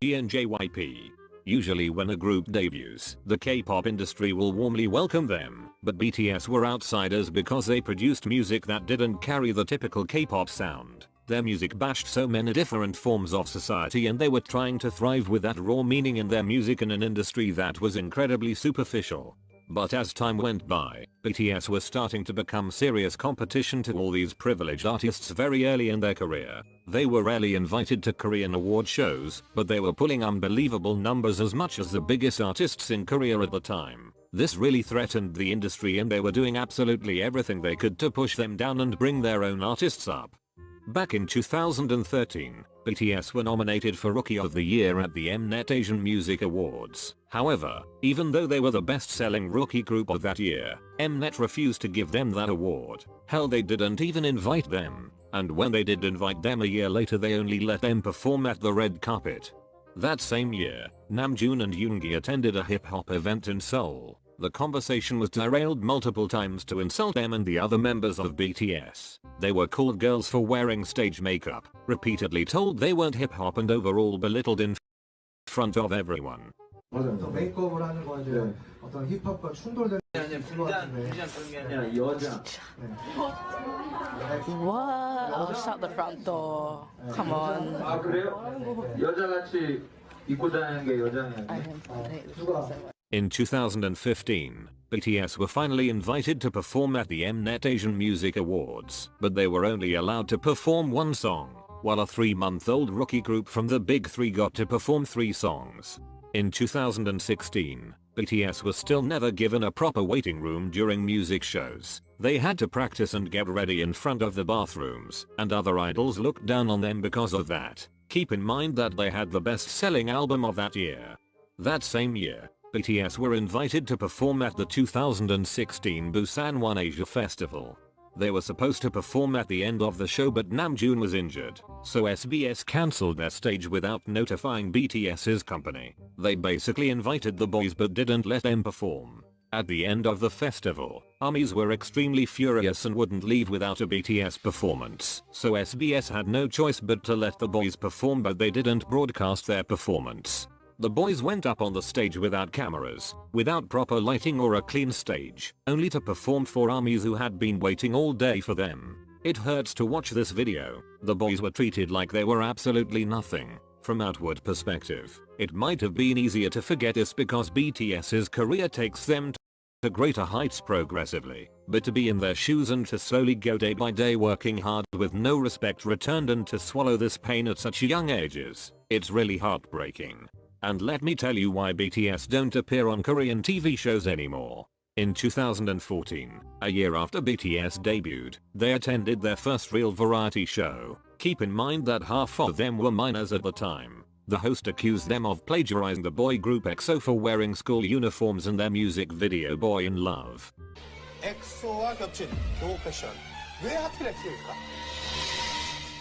and JYP. Usually when a group debuts, the K-pop industry will warmly welcome them, but BTS were outsiders because they produced music that didn't carry the typical K-pop sound. Their music bashed so many different forms of society and they were trying to thrive with that raw meaning in their music in an industry that was incredibly superficial. But as time went by, BTS was starting to become serious competition to all these privileged artists very early in their career. They were rarely invited to Korean award shows, but they were pulling unbelievable numbers as much as the biggest artists in Korea at the time. This really threatened the industry and they were doing absolutely everything they could to push them down and bring their own artists up. Back in 2013, BTS were nominated for Rookie of the Year at the Mnet Asian Music Awards. However, even though they were the best-selling rookie group of that year, Mnet refused to give them that award. Hell, they didn't even invite them. And when they did invite them a year later, they only let them perform at the red carpet. That same year, Namjoon and Yoongi attended a hip-hop event in Seoul. The conversation was derailed multiple times to insult them and the other members of BTS. They were called girls for wearing stage makeup, repeatedly told they weren't hip-hop and overall belittled in front of everyone. 맞아요. 메이크업을 하는 거 이제 어떤 힙합과 충돌되는 분장 그런 게 아니라 여자. What? Oh, shut the front door. Come on. 아 그래요? 여자같이 입고 다니는 게 여자예요. In 2015, BTS were finally invited to perform at the Mnet Asian Music Awards, but they were only allowed to perform one song, while a 3-month-old rookie group from the Big Three got to perform 3 songs. In 2016, BTS was still never given a proper waiting room during music shows. They had to practice and get ready in front of the bathrooms, and other idols looked down on them because of that. Keep in mind that they had the best-selling album of that year. That same year, BTS were invited to perform at the 2016 Busan One Asia Festival. They were supposed to perform at the end of the show, but Namjoon was injured, so SBS cancelled their stage without notifying BTS's company. They basically invited the boys but didn't let them perform. At the end of the festival, ARMYs were extremely furious and wouldn't leave without a BTS performance, so SBS had no choice but to let the boys perform, but they didn't broadcast their performance. The boys went up on the stage without cameras, without proper lighting or a clean stage, only to perform for ARMYs who had been waiting all day for them. It hurts to watch this video. The boys were treated like they were absolutely nothing. From outward perspective, it might have been easier to forget this because BTS's career takes them to greater heights progressively, but to be in their shoes and to slowly go day by day working hard with no respect returned and to swallow this pain at such young ages, it's really heartbreaking. And let me tell you why BTS don't appear on Korean TV shows anymore. In 2014, a year after BTS debuted, they attended their first real variety show. Keep in mind that half of them were minors at the time. The host accused them of plagiarizing the boy group EXO for wearing school uniforms in their music video Boy in Love. 엑소와 겹친 교복 패션. 왜 하필 엑소일까?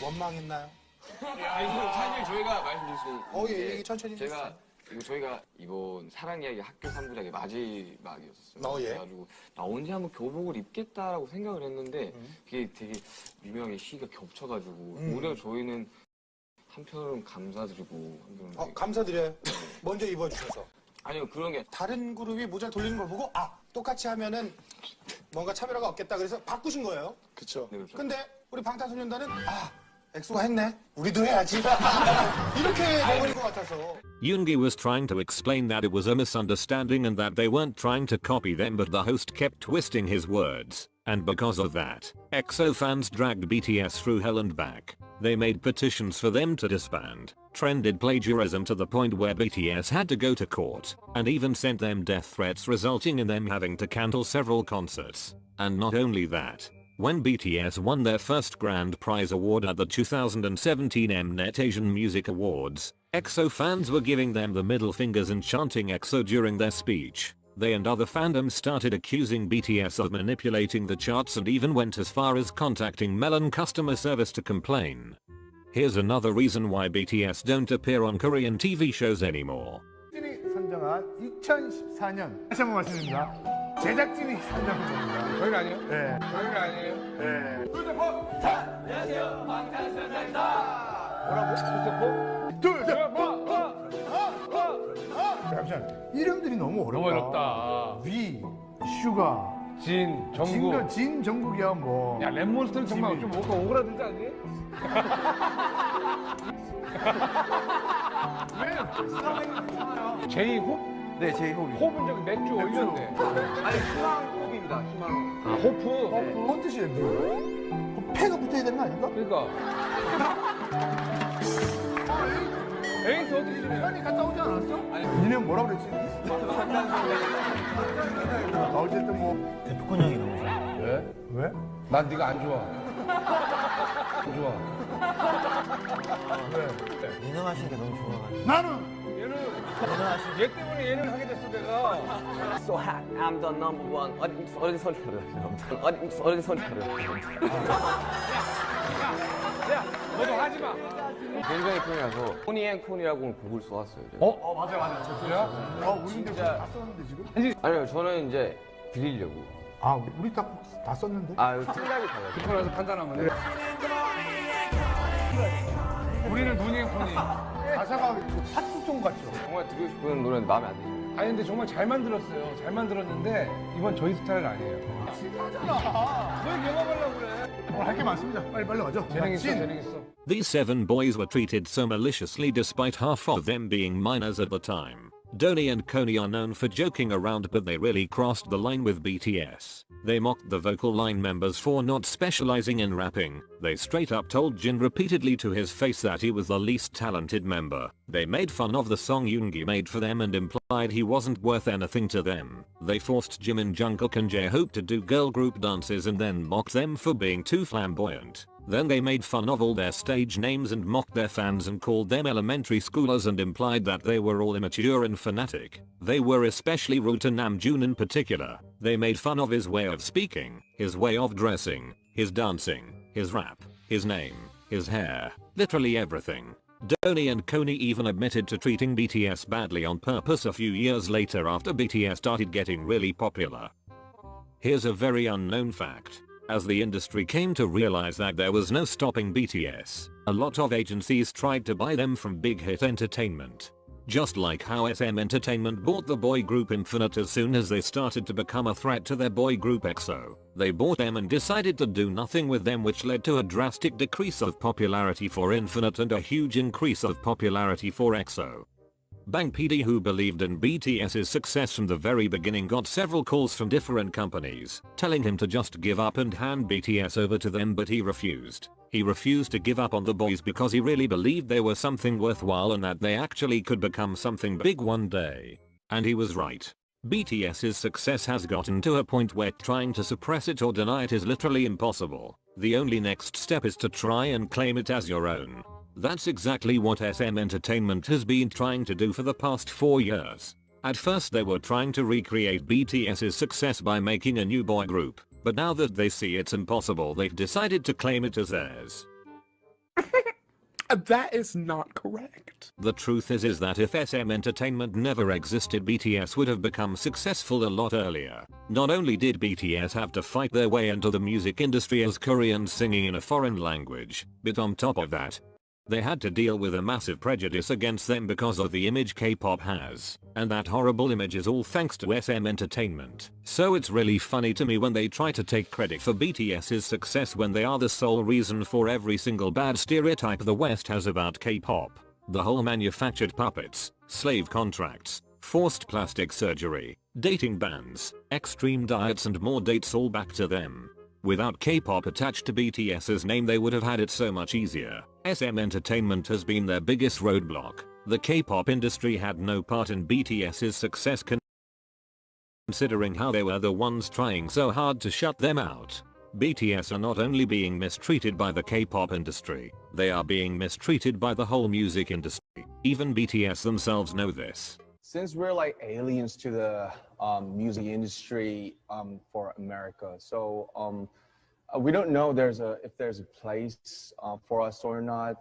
원망했나요? 사실 저희가 말씀드릴 수 있는 얘기 천천히 저희가 이번 사랑 이야기 학교 3부작의 마지막이었어요. 예. 그래가지고 나 언제 한번 교복을 입겠다라고 생각을 했는데 그게 되게 유명하게 시기가 겹쳐가지고 오히려 저희는 한편으로는 감사드리고 한편으로는 감사드려요. 먼저 입어주셔서. 아니요, 그런 게 다른 그룹이 모자를 돌리는 걸 보고 똑같이 하면은 뭔가 차별화가 없겠다 그래서 바꾸신 거예요. 그쵸. 네, 그렇죠. 근데 우리 방탄소년단은 엑소가 했네. 우리도 해야지. 이렇게 돼버린 것 같아서. Yoongi was trying to explain that it was a misunderstanding and that they weren't trying to copy them, but the host kept twisting his words. And because of that, EXO fans dragged BTS through hell and back. They made petitions for them to disband, trended plagiarism to the point where BTS had to go to court, and even sent them death threats, resulting in them having to cancel several concerts. And not only that, when BTS won their first grand prize award at the 2017 Mnet Asian Music Awards, EXO fans were giving them the middle fingers and chanting EXO during their speech. They and other fandoms started accusing BTS of manipulating the charts and even went as far as contacting Melon customer service to complain. Here's another reason why BTS don't appear on Korean TV shows anymore. 선정한 2014년 다시 한번 말씀드립니다. 제작진이 선정한 겁니다. 저희가 아니에요? 네. 저희가 아니에요? 네. 둘셋포 안녕하세요, 방탄소년단입니다. 뭐라고? 둘셋포 둘셋포 잠시만. 이름들이 너무 어렵다. 너무 어렵다. 위, 슈가, 진, 정국. 진, 정국이야 뭐. 야, 랩몬스터는 정말 좀 뭔가 오그라들지 않니? 왜? 제이홉? 네, 제이홉이. 호흡은 저기 맥주 올렸네. 아니, 희망호흡입니다, 희망. 아, 호프? 뭔 뜻이에요? 그 패가 붙어야 되는 거 아닌가? 그러니까. 에이스 어떻게 지내? 빨리 갔다 오지 않았어? 니네 뭐라 그랬지? 어쨌든 뭐. 데프콘 형이 너무 좋아. 왜? 왜? 난 네가 안 좋아. 안 좋아. 왜? 예능하신 게 너무 좋아가지고. 나는 얘 때문에 얘는 하게 됐어 내가. So I'm the number one. 어린 소리를 어린 소리를. 야, 너도 하지 마. 굉장히 편해서 코니앤콘이라고 곡을 써왔어요. 이제. 맞아. 저야? 우리 근데 다 썼는데 지금? 아니요, 저는 이제 드리려고. 아, 우리 다 썼는데? 생각이 달라요. 듣고 나서 판단하면 돼. 우리는 눈이앤콘이. 가사가 팥국송 같죠? 정말 듣고 싶은 노래는 마음에 안 드시죠? 아니 근데 정말 잘 만들었어요. 잘 만들었는데 이번 저희 스타일 아니에요. 진짜잖아. 너 영업하려고 그래. 오늘 할 게 많습니다. 빨리 가죠. 재능 있어, 진. 재능 있어. These 7 boys were treated so maliciously despite half of them being minors at the time. Donnie and Coney are known for joking around, but they really crossed the line with BTS. They mocked the vocal line members for not specializing in rapping. They straight up told Jin repeatedly to his face that he was the least talented member. They made fun of the song Yoongi made for them and implied he wasn't worth anything to them. They forced Jimin, Jungkook and Jhope to do girl group dances and then mocked them for being too flamboyant. Then they made fun of all their stage names and mocked their fans and called them elementary schoolers and implied that they were all immature and fanatic. They were especially rude to Namjoon in particular. They made fun of his way of speaking, his way of dressing, his dancing, his rap, his name, his hair, literally everything. Donnie and Coney even admitted to treating BTS badly on purpose a few years later after BTS started getting really popular. Here's a very unknown fact. As the industry came to realize that there was no stopping BTS, a lot of agencies tried to buy them from Big Hit Entertainment. Just like how SM Entertainment bought the boy group Infinite as soon as they started to become a threat to their boy group EXO. They bought them and decided to do nothing with them, which led to a drastic decrease of popularity for Infinite and a huge increase of popularity for EXO. Bang PD, who believed in BTS's success from the very beginning, got several calls from different companies, telling him to just give up and hand BTS over to them, but he refused. He refused to give up on the boys because he really believed they were something worthwhile and that they actually could become something big one day. And he was right. BTS's success has gotten to a point where trying to suppress it or deny it is literally impossible. The only next step is to try and claim it as your own. That's exactly what SM Entertainment has been trying to do for the past 4 years. At first they were trying to recreate BTS's success by making a new boy group, but now that they see it's impossible, they've decided to claim it as theirs. That is not correct. The truth is that if SM Entertainment never existed, BTS would have become successful a lot earlier. Not only did BTS have to fight their way into the music industry as Koreans singing in a foreign language, but on top of that, they had to deal with a massive prejudice against them because of the image K-pop has, and that horrible image is all thanks to SM Entertainment. So it's really funny to me when they try to take credit for BTS's success when they are the sole reason for every single bad stereotype the West has about K-pop. The whole manufactured puppets, slave contracts, forced plastic surgery, dating bans, extreme diets and more dates, all back to them. Without K-pop attached to BTS's name, they would have had it so much easier. SM Entertainment has been their biggest roadblock. The K-pop industry had no part in BTS's success, considering how they were the ones trying so hard to shut them out. BTS are not only being mistreated by the K-pop industry, they are being mistreated by the whole music industry. Even BTS themselves know this. Since we're like aliens to the music industry for America, so we don't know if there's a place for us or not.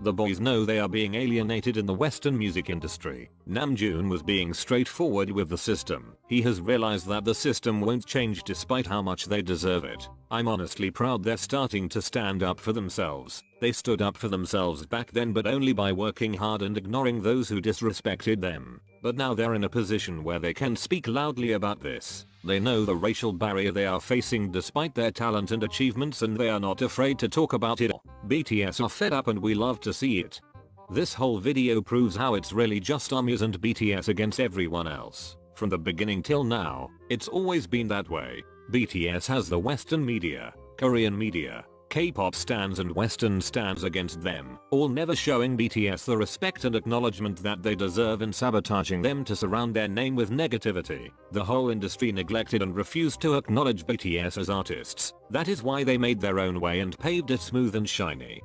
The boys know they are being alienated in the Western music industry. Namjoon was being straightforward with the system. He has realized that the system won't change despite how much they deserve it. I'm honestly proud they're starting to stand up for themselves. They stood up for themselves back then, but only by working hard and ignoring those who disrespected them. But now they're in a position where they can speak loudly about this. They know the racial barrier they are facing despite their talent and achievements, and they are not afraid to talk about it. BTS are fed up and we love to see it. This whole video proves how it's really just ARMYs and BTS against everyone else. From the beginning till now, it's always been that way. BTS has the Western media, Korean media, K-pop stans and Western stans against them, all never showing BTS the respect and acknowledgement that they deserve and sabotaging them to surround their name with negativity. The whole industry neglected and refused to acknowledge BTS as artists. That is why they made their own way and paved it smooth and shiny.